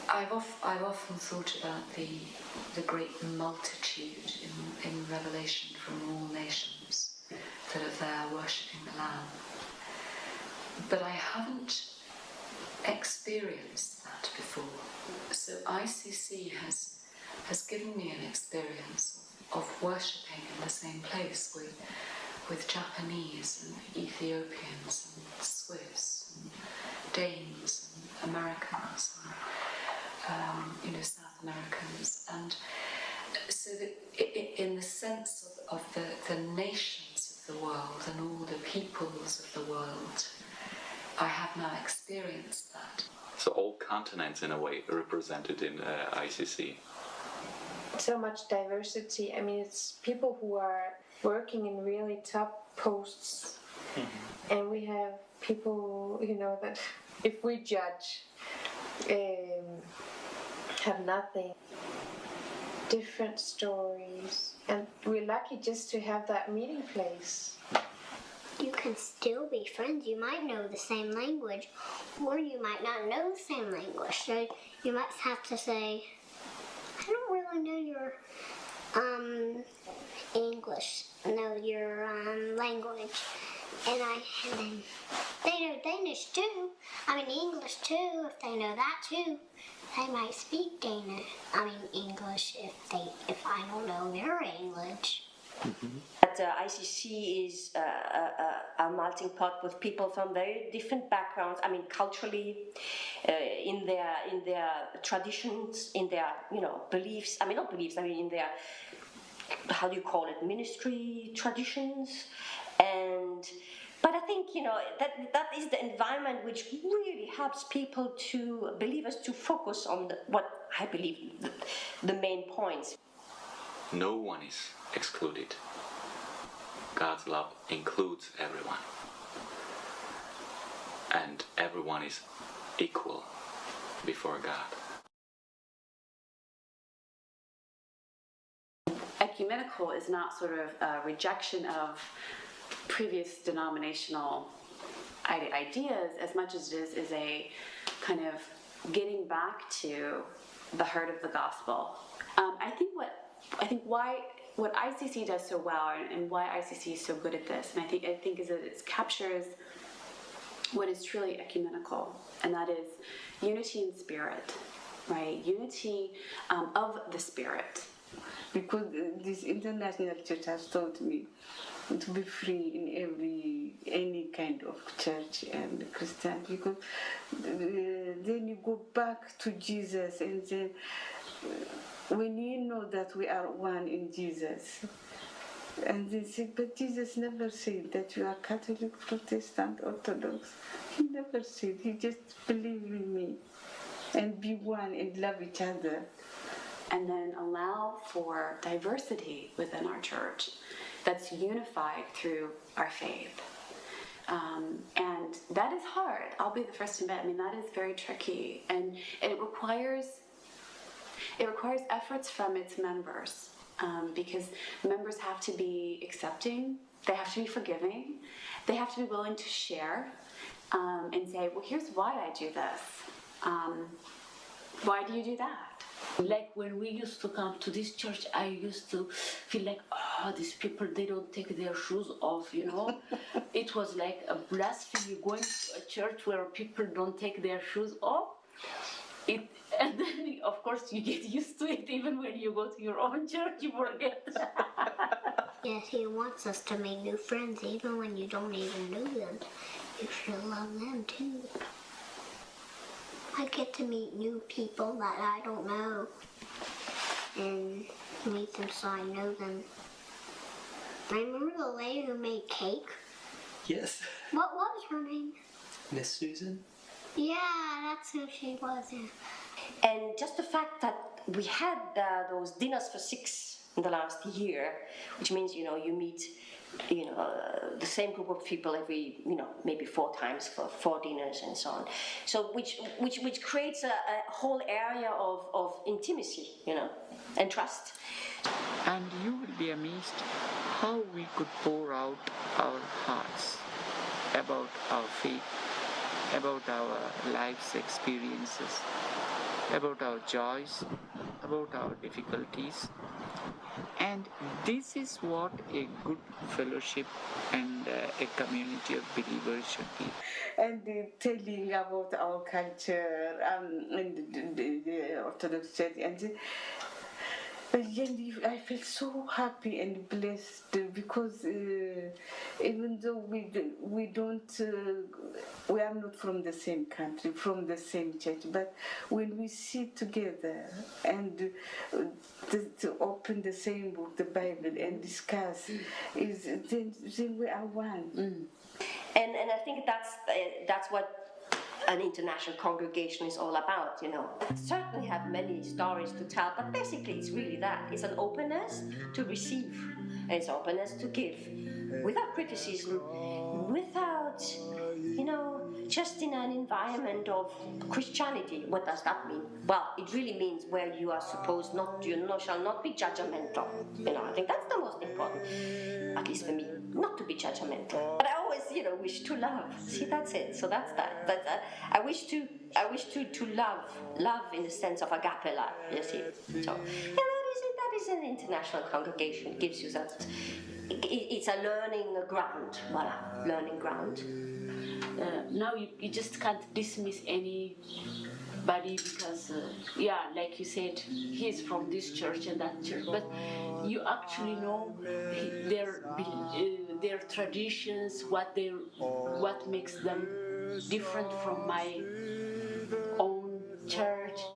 I've often thought about the great multitude in Revelation from all nations that are there worshipping the Lamb. But I haven't experienced that before. So ICC has given me an experience of worshipping in the same place with Japanese and Ethiopians and Swiss and Danes and Americans and South Americans, and so that in the sense of the nations of the world and all the peoples of the world, I have now experienced that. So all continents in a way represented in ICC. So much diversity. I mean, it's people who are working in really top posts, and we have people, that if we judge, have nothing. Different stories, and we're lucky just to have that meeting place. You can still be friends. You might know the same language, or you might not know the same language. So you might have to say, I don't really know your English, your language. And then they know Danish too. English too, if they know that too. They might speak English if I don't know their language. Mm-hmm. But ICC is a melting pot with people from very different backgrounds. Culturally, in their traditions, in their beliefs. Not beliefs. In their, how do you call it, ministry traditions. But I think that is the environment which really helps people believers to focus on what I believe the main points. No one is excluded. God's love includes everyone. And everyone is equal before God. Ecumenical is not sort of a rejection of previous denominational ideas as much as it is a kind of getting back to the heart of the gospel. I think what ICC does so well, and why ICC is so good at this, and I think is that it captures what is truly ecumenical, and that is unity in spirit, right? Unity of the spirit. Because this international church has taught me to be free in any kind of church and Christian, because then you go back to Jesus, and then when you know that we are one in Jesus, and they say, but Jesus never said that you are Catholic, Protestant, Orthodox. He never said. He just believe in me and be one and love each other. And then allow for diversity within our church that's unified through our faith. And that is hard. I'll be the first to admit. That is very tricky. And it requires efforts from its members, because members have to be accepting, they have to be forgiving, they have to be willing to share and say, well, here's why I do this. Why do you do that? Like when we used to come to this church, I used to feel like, these people, they don't take their shoes off, It was like a blasphemy going to a church where people don't take their shoes off. And then, of course, you get used to it. Even when you go to your own church, you forget. Yes, he wants us to make new friends, even when you don't even know them. You should love them, too. I get to meet new people that I don't know and meet them so I know them. Remember the lady who made cake? Yes. What was her name? Miss Susan? Yeah, that's who she was. Yeah. And just the fact that we had those dinners for 6 in the last year, which means, you meet, the same group of people every, maybe 4 times for 4 dinners and so on. So which creates a whole area of intimacy, and trust. And you will be amazed how we could pour out our hearts about our faith, about our life's experiences, about our joys, about our difficulties. And this is what a good fellowship and a community of believers should be. And telling about our culture and the Orthodox Church, and I feel so happy and blessed because even though we are not from the same country, from the same church, but when we sit together and to open the same book, the Bible, and discuss, then we are one. And I think that's what an international congregation is all about, you know. Certainly have many stories to tell, but basically it's really that. It's an openness to receive, and it's openness to give, without criticism, without, you know, just in an environment of Christianity. What does that mean? Well, it really means where you are supposed not, shall not be judgmental. You know, I think that's the most important, at least for me, not to be judgmental. But I always, wish to love. See, that's it. So that's that. I wish to love in the sense of agape love. You see. So that is an international congregation. It gives you that. It's a learning ground. Voila, learning ground. Now you just can't dismiss anybody because, like you said, he's from this church and that church, but you actually know their traditions, what makes them different from my own church.